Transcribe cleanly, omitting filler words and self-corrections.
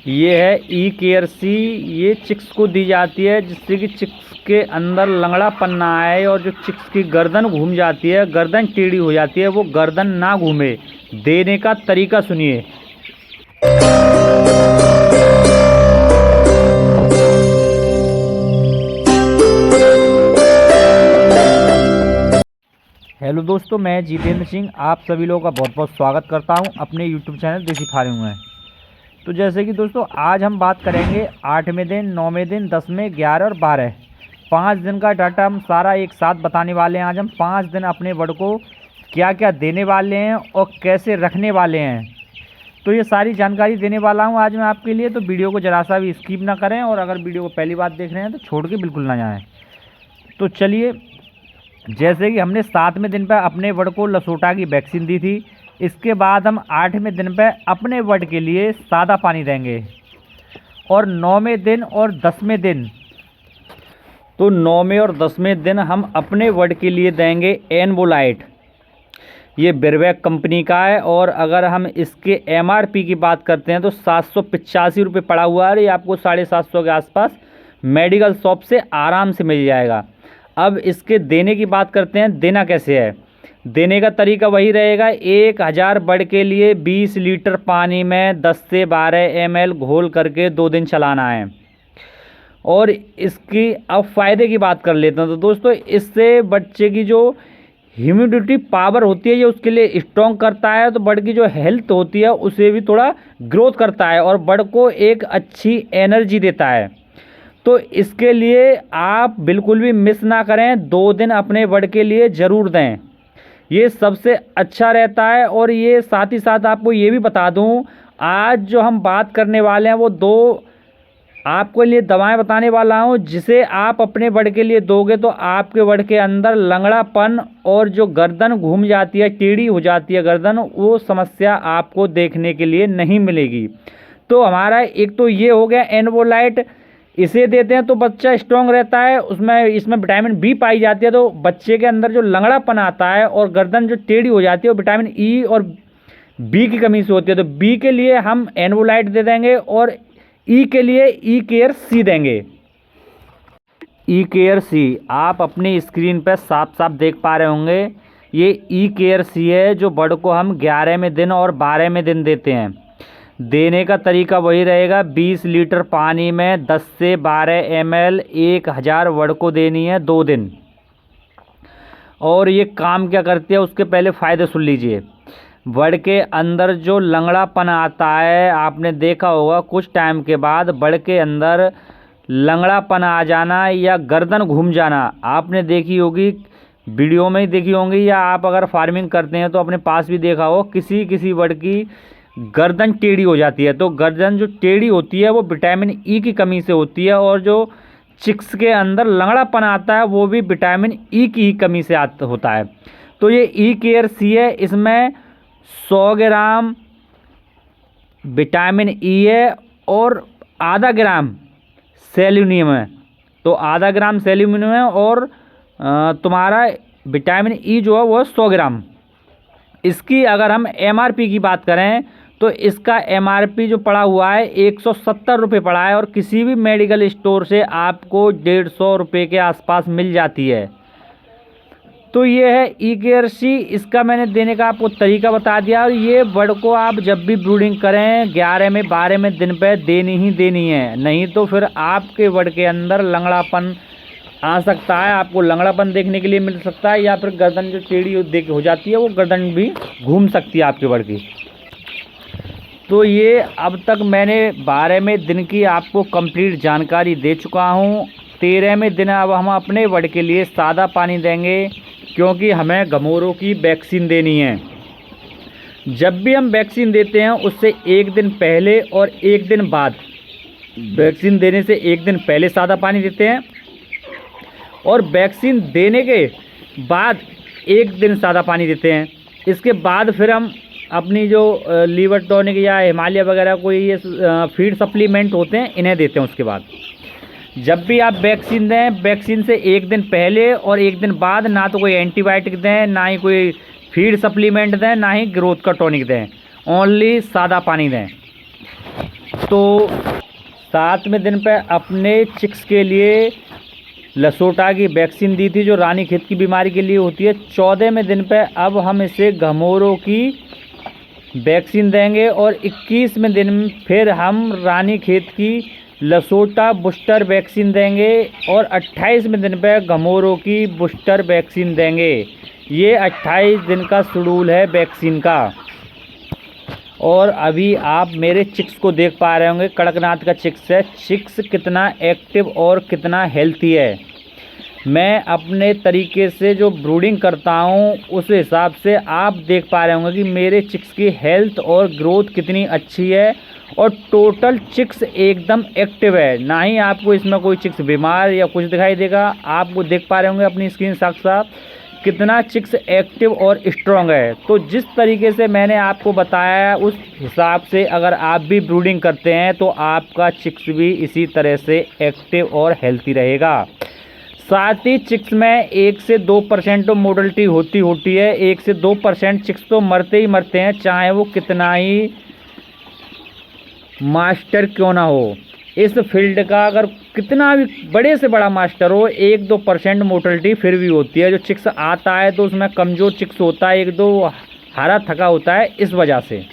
ये है ई care see. ये चिक्स को दी जाती है जिससे कि चिक्स के अंदर लंगड़ापन ना आए, और जो चिक्स की गर्दन घूम जाती है, गर्दन टेढ़ी हो जाती है, वो गर्दन ना घूमे। देने का तरीका सुनिए। हेलो दोस्तों, मैं जितेंद्र सिंह आप सभी लोगों का बहुत बहुत स्वागत करता हूं अपने यूट्यूब चैनल देसी फार्मिंग में। तो जैसे कि दोस्तों आज हम बात करेंगे 8वें दिन, 9वें दिन, 10वें, 11 और 12 5 दिन का डाटा हम सारा एक साथ बताने वाले हैं। आज हम 5 दिन अपने बर्ड को क्या क्या देने वाले हैं और कैसे रखने वाले हैं, तो ये सारी जानकारी देने वाला हूँ आज मैं आपके लिए। तो वीडियो को ज़रा सा भी स्किप ना करें, और अगर वीडियो को पहली बार देख रहे हैं तो छोड़ के बिल्कुल ना जाएँ। तो चलिए, जैसे कि हमने 7वें दिन पर अपने बर्ड को लसोटा की वैक्सीन दी थी, इसके बाद हम 8वें दिन पर अपने बर्ड के लिए सादा पानी देंगे, और 9वें दिन और 10वें दिन, तो 9वें और 10वें दिन हम अपने बर्ड के लिए देंगे एनबोलाइट। ये बिरवैक कंपनी का है, और अगर हम इसके MRP की बात करते हैं तो 785 रुपये पड़ा हुआ है। ये आपको 750 के आसपास मेडिकल शॉप से आराम से मिल जाएगा। अब इसके देने की बात करते हैं, देना कैसे है। देने का तरीका वही रहेगा। 1000 बर्ड के लिए 20 लीटर पानी में 10 से 12 ml घोल करके 2 दिन चलाना है। और इसकी अब फ़ायदे की बात कर लेते हैं। तो दोस्तों, इससे बच्चे की जो ह्यूमिडिटी पावर होती है ये उसके लिए स्ट्रॉन्ग करता है, तो बर्ड की जो हेल्थ होती है उसे भी थोड़ा ग्रोथ करता है, और बर्ड को एक अच्छी एनर्जी देता है। तो इसके लिए आप बिल्कुल भी मिस ना करें, 2 दिन अपने बर्ड के लिए ज़रूर दें, ये सबसे अच्छा रहता है। और ये साथ ही साथ आपको ये भी बता दूं, आज जो हम बात करने वाले हैं वो 2 आपके लिए दवाएं बताने वाला हूं, जिसे आप अपने बर्ड के लिए दोगे तो आपके बर्ड के अंदर लंगड़ापन और जो गर्दन घूम जाती है, टेढ़ी हो जाती है गर्दन, वो समस्या आपको देखने के लिए नहीं मिलेगी। तो हमारा एक तो ये हो गया एनबोलाइट, इसे देते हैं तो बच्चा स्ट्रॉन्ग रहता है, इसमें विटामिन बी पाई जाती है, तो बच्चे के अंदर जो लंगड़ापन आता है और गर्दन जो टेढ़ी हो जाती है वो विटामिन ई और बी की कमी से होती है। तो बी के लिए हम एनबोलाइट दे देंगे, और ई के लिए ई केयर सी देंगे। ई केयर सी आप अपनी स्क्रीन पर साफ साफ देख पा रहे होंगे, ये ई केयर सी है जो बर्ड को हम 11वें दिन और 12वें दिन देते हैं। देने का तरीका वही रहेगा। 20 लीटर पानी में 10 से 12 ml 1000 बर्ड को देनी है 2 दिन। और ये काम क्या करती है उसके पहले फ़ायदे सुन लीजिए। बर्ड के अंदर जो लंगड़ापन आता है, आपने देखा होगा कुछ टाइम के बाद बर्ड के अंदर लंगड़ापन आ जाना या गर्दन घूम जाना, आपने देखी होगी, वीडियो में ही देखी होंगी, या आप अगर फार्मिंग करते हैं तो अपने पास भी देखा हो, किसी किसी बर्ड की गर्दन टेढ़ी हो जाती है। तो गर्दन जो टेढ़ी होती है वो विटामिन ई की कमी से होती है, और जो चिक्स के अंदर लंगड़ापन आता है वो भी विटामिन ई की कमी से होता है। तो ये ई केयर सी है, इसमें 100 ग्राम विटामिन ई है और आधा ग्राम सेलेनियम है। तो आधा ग्राम सेलेनियम है, और तुम्हारा विटामिन ई जो है वो 100 ग्राम। इसकी अगर हम MRP की बात करें तो इसका MRP जो पड़ा हुआ है 170 रुपये पड़ा है, और किसी भी मेडिकल स्टोर से आपको 150 रुपये के आसपास मिल जाती है। तो ये है ई केयर सी, इसका मैंने देने का आपको तरीका बता दिया। और ये बर्ड को आप जब भी ब्रूडिंग करें 11वें 12वें दिन पे देनी ही देनी है, नहीं तो फिर आपके बर्ड के अंदर लंगड़ापन आ सकता है, आपको लंगड़ापन देखने के लिए मिल सकता है, या फिर गर्दन जो टेढ़ी हो जाती है वो गर्दन भी घूम सकती है आपके बर्ड की। तो ये अब तक मैंने 12वें दिन की आपको कंप्लीट जानकारी दे चुका हूँ। 13वें दिन अब हम अपने बर्ड के लिए सादा पानी देंगे, क्योंकि हमें गमोरों की वैक्सीन देनी है। जब भी हम वैक्सीन देते हैं उससे 1 दिन पहले और 1 दिन बाद, वैक्सीन देने से 1 दिन पहले सादा पानी देते हैं, और वैक्सीन देने के बाद 1 दिन सादा पानी देते हैं। इसके बाद फिर हम अपनी जो लीवर टॉनिक या हिमालय वगैरह कोई ये फीड सप्लीमेंट होते हैं इन्हें देते हैं। उसके बाद जब भी आप वैक्सीन दें, वैक्सीन से 1 दिन पहले और 1 दिन बाद ना तो कोई एंटीबायोटिक दें, ना ही कोई फीड सप्लीमेंट दें, ना ही ग्रोथ का टॉनिक दें, ओनली सादा पानी दें। तो 7वें दिन पे अपने चिक्स के लिए लसोटा की वैक्सीन दी थी जो रानीखेत की बीमारी के लिए होती है। 14वें दिन पे अब हम इसे घमौरों की वैक्सीन देंगे और 21वें दिन फिर हम रानीखेत की लसोटा बूस्टर वैक्सीन देंगे और 28वें दिन पे घमौरों की बूस्टर वैक्सीन देंगे। ये 28 दिन का शेड्यूल है वैक्सीन का। और अभी आप मेरे चिक्स को देख पा रहे होंगे, कड़कनाथ का चिक्स है। चिक्स कितना एक्टिव और कितना हेल्थी है। मैं अपने तरीके से जो ब्रूडिंग करता हूँ उस हिसाब से आप देख पा रहे होंगे कि मेरे चिक्स की हेल्थ और ग्रोथ कितनी अच्छी है और टोटल चिक्स एकदम एक्टिव है। ना ही आपको इसमें कोई चिक्स बीमार या कुछ दिखाई देगा। आपको देख पा रहे होंगे अपनी स्क्रीन साफ कितना चिक्स एक्टिव और स्ट्रॉन्ग है। तो जिस तरीके से मैंने आपको बताया उस हिसाब से अगर आप भी ब्रूडिंग करते हैं तो आपका चिक्स भी इसी तरह से एक्टिव और हेल्थी रहेगा। साथ ही चिक्स में 1 से 2% तो मोर्टलिटी होती है। 1 से 2% चिक्स तो मरते ही मरते हैं, चाहे वो कितना ही मास्टर क्यों ना हो। इस फील्ड का अगर कितना भी बड़े से बड़ा मास्टर हो, 1-2% मोर्टलिटी फिर भी होती है। जो चिक्स आता है तो उसमें कमज़ोर चिक्स होता है, 1-2 हारा थका होता है इस वजह से।